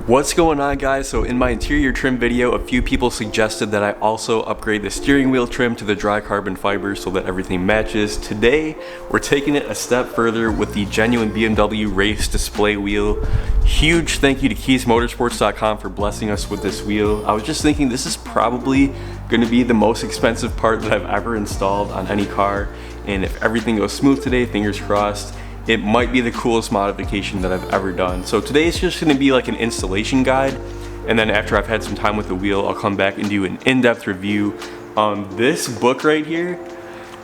What's going on, guys? So in my interior trim video, a few people suggested that I also upgrade the steering wheel trim to the dry carbon fiber so that everything matches. Today, we're taking it a step further with the Genuine BMW Race Display Wheel. Huge thank you to keysmotorsports.com for blessing us with this wheel. I was just thinking this is probably going to be the most expensive part that I've ever installed on any car. And if everything goes smooth today, fingers crossed, it might be the coolest modification that I've ever done. So today is just gonna be like an installation guide, and then after I've had some time with the wheel, I'll come back and do an in-depth review. This book right here,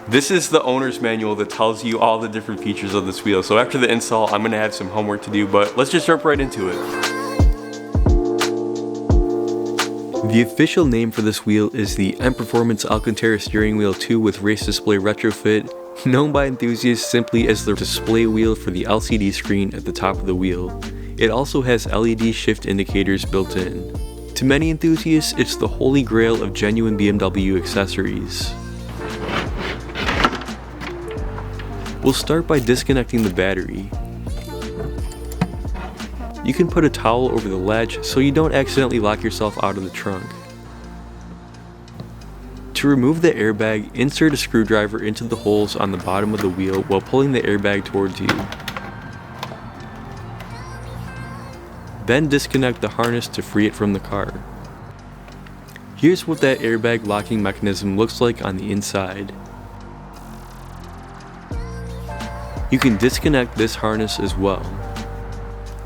this is the owner's manual that tells you all the different features of this wheel. So after the install, I'm gonna have some homework to do, but let's just jump right into it. The official name for this wheel is the M Performance Alcantara Steering Wheel 2 with Race Display Retrofit, known by enthusiasts simply as the display wheel for the LCD screen at the top of the wheel. It also has LED shift indicators built in. To many enthusiasts, it's the holy grail of genuine BMW accessories. We'll start by disconnecting the battery. You can put a towel over the latch so you don't accidentally lock yourself out of the trunk. To remove the airbag, insert a screwdriver into the holes on the bottom of the wheel while pulling the airbag towards you. Then disconnect the harness to free it from the car. Here's what that airbag locking mechanism looks like on the inside. You can disconnect this harness as well.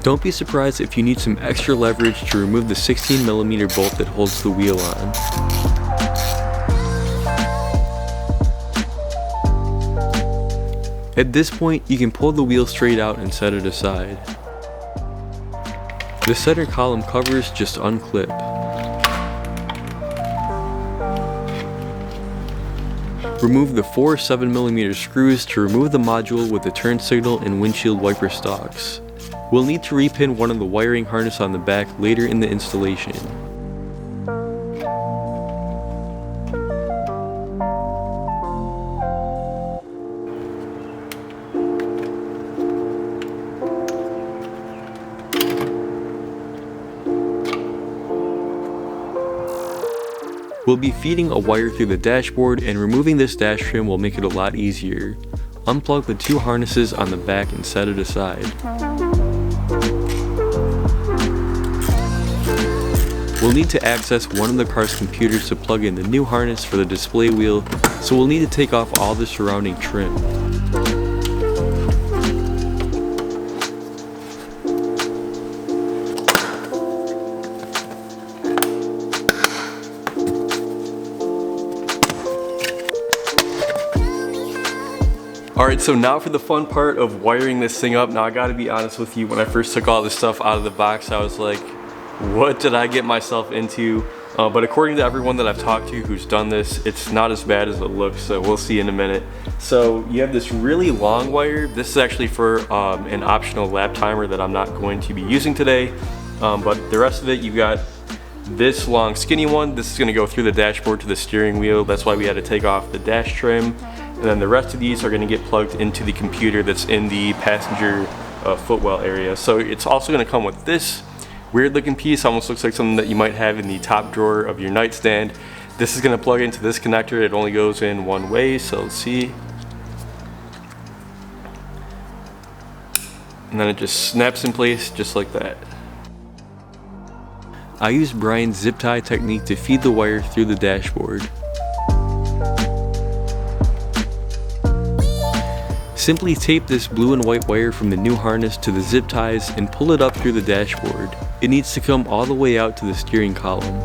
Don't be surprised if you need some extra leverage to remove the 16mm bolt that holds the wheel on. At this point, you can pull the wheel straight out and set it aside. The center column covers just unclip. Remove the 4 7mm screws to remove the module with the turn signal and windshield wiper stalks. We'll need to repin one of the wiring harness on the back later in the installation. We'll be feeding a wire through the dashboard, and removing this dash trim will make it a lot easier. Unplug the 2 harnesses on the back and set it aside. We'll need to access one of the car's computers to plug in the new harness for the display wheel, so we'll need to take off all the surrounding trim. Alright, so now for the fun part of wiring this thing up. Now I gotta be honest with you, when I first took all this stuff out of the box, I was like, what did I get myself into? But according to everyone that I've talked to who's done this, it's not as bad as it looks, so we'll see in a minute. So you have this really long wire. This is actually for an optional lap timer that I'm not going to be using today. But the rest of it, you've got this long skinny one. This is gonna go through the dashboard to the steering wheel. That's why we had to take off the dash trim. And then the rest of these are going to get plugged into the computer that's in the passenger footwell area. So it's also going to come with this weird looking piece. Almost looks like something that you might have in the top drawer of your nightstand. This is going to plug into this connector. It only goes in one way, so let's see. And then it just snaps in place just like that. I use Brian's zip tie technique to feed the wire through the dashboard. Simply tape this blue and white wire from the new harness to the zip ties and pull it up through the dashboard. It needs to come all the way out to the steering column.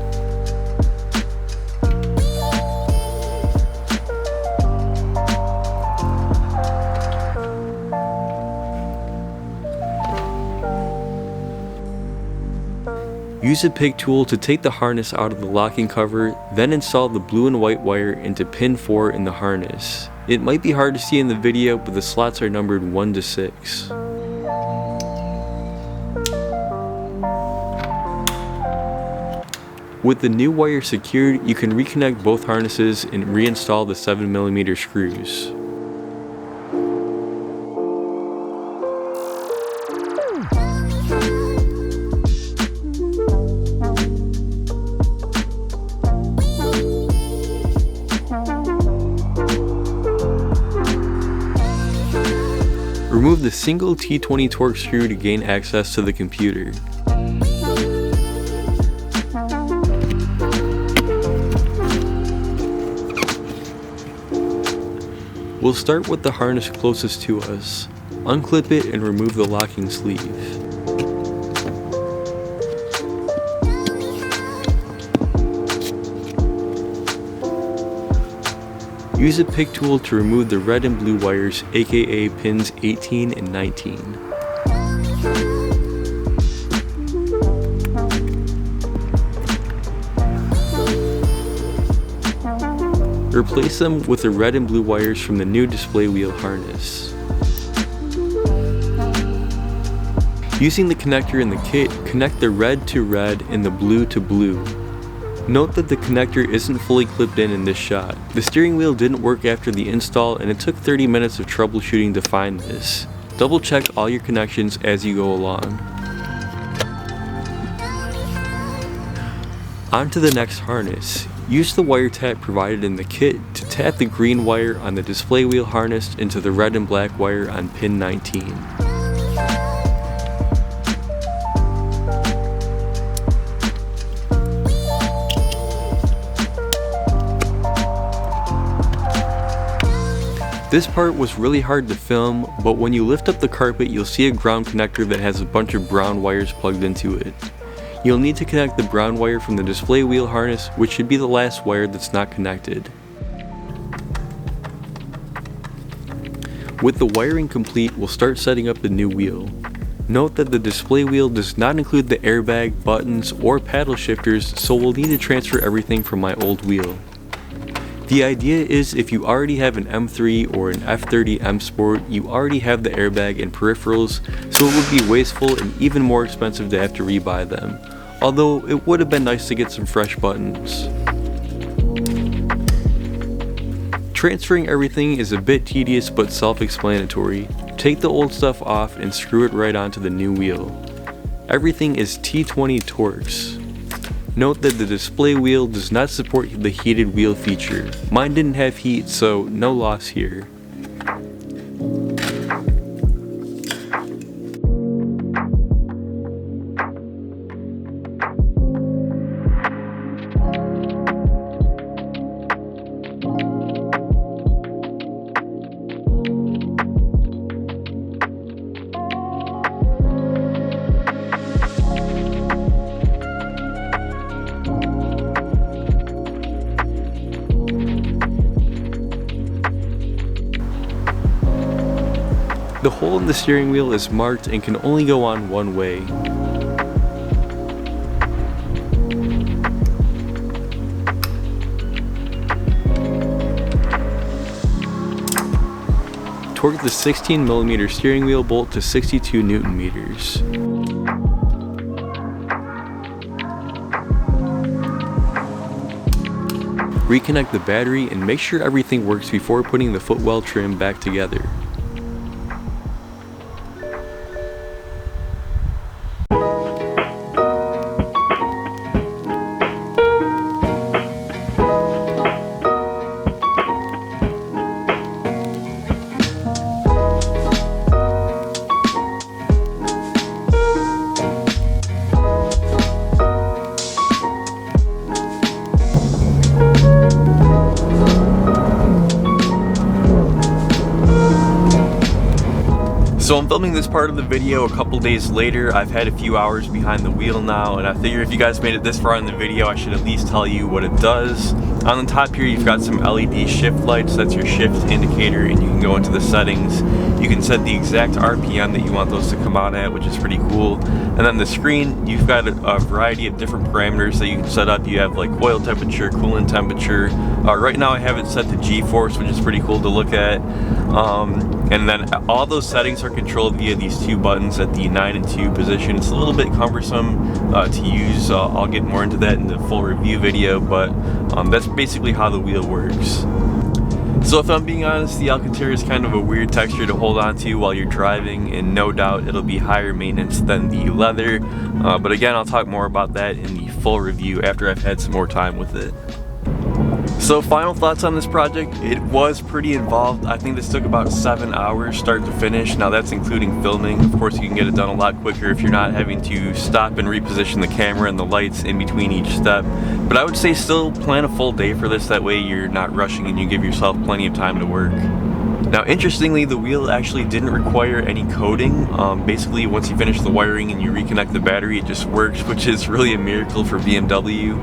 Use a pig tool to take the harness out of the locking cover, then install the blue and white wire into pin 4 in the harness. It might be hard to see in the video, but the slots are numbered 1 to 6. With the new wire secured, you can reconnect both harnesses and reinstall the 7mm screws. Remove the single T20 torque screw to gain access to the computer. We'll start with the harness closest to us. Unclip it and remove the locking sleeve. Use a pick tool to remove the red and blue wires, aka pins 18 and 19. Replace them with the red and blue wires from the new display wheel harness. Using the connector in the kit, connect the red to red and the blue to blue. Note that the connector isn't fully clipped in this shot. The steering wheel didn't work after the install and it took 30 minutes of troubleshooting to find this. Double check all your connections as you go along. On to the next harness. Use the wire tap provided in the kit to tap the green wire on the display wheel harness into the red and black wire on pin 19. This part was really hard to film, but when you lift up the carpet you'll see a ground connector that has a bunch of brown wires plugged into it. You'll need to connect the brown wire from the display wheel harness, which should be the last wire that's not connected. With the wiring complete, we'll start setting up the new wheel. Note that the display wheel does not include the airbag, buttons, or paddle shifters, so we'll need to transfer everything from my old wheel. The idea is if you already have an M3 or an F30 M Sport, you already have the airbag and peripherals, so it would be wasteful and even more expensive to have to rebuy them. Although it would have been nice to get some fresh buttons. Transferring everything is a bit tedious but self-explanatory. Take the old stuff off and screw it right onto the new wheel. Everything is T20 Torx. Note that the display wheel does not support the heated wheel feature. Mine didn't have heat, so no loss here. The hole in the steering wheel is marked and can only go on one way. Torque the 16mm steering wheel bolt to 62 Newton meters. Reconnect the battery and make sure everything works before putting the footwell trim back together. So I'm filming this part of the video a couple days later. I've had a few hours behind the wheel now, and I figure if you guys made it this far in the video, I should at least tell you what it does. On the top here, you've got some LED shift lights. That's your shift indicator, and you can go into the settings. You can set the exact RPM that you want those to come out at, which is pretty cool. And then the screen, you've got a variety of different parameters that you can set up. You have like oil temperature, coolant temperature, Right now I have it set to G-force, which is pretty cool to look at. And then all those settings are controlled via these two buttons at the 9 and 2 position. It's a little bit cumbersome to use. I'll get more into that in the full review video, but that's basically how the wheel works. So if I'm being honest, the alcantara is kind of a weird texture to hold on to while you're driving, and no doubt it'll be higher maintenance than the leather. But again, I'll talk more about that in the full review after I've had some more time with it. So final thoughts on this project, it was pretty involved. I think this took about 7 hours start to finish. Now that's including filming. Of course you can get it done a lot quicker if you're not having to stop and reposition the camera and the lights in between each step. But I would say still plan a full day for this, that way you're not rushing and you give yourself plenty of time to work. Now interestingly, the wheel actually didn't require any coating. Basically once you finish the wiring and you reconnect the battery, it just works, which is really a miracle for BMW.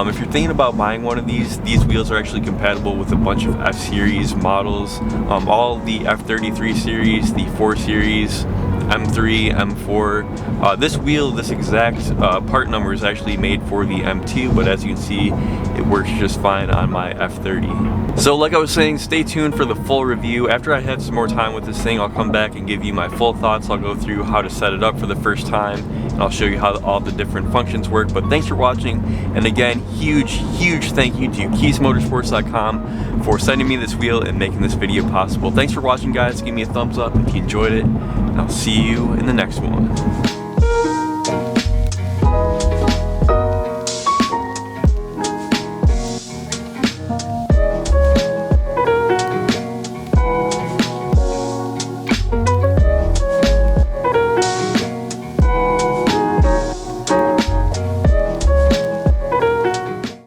If you're thinking about buying one of these wheels are actually compatible with a bunch of F-Series models. All the F33 series, the 4 Series, M3, M4. This wheel, this exact part number is actually made for the M2, but as you can see, it works just fine on my F30. So like I was saying, stay tuned for the full review. After I have some more time with this thing, I'll come back and give you my full thoughts. I'll go through how to set it up for the first time, and I'll show you how all the different functions work. But thanks for watching, and again, huge thank you to keysmotorsports.com for sending me this wheel and making this video possible. Thanks for watching, guys. Give me a thumbs up if you enjoyed it, and I'll see you in the next one.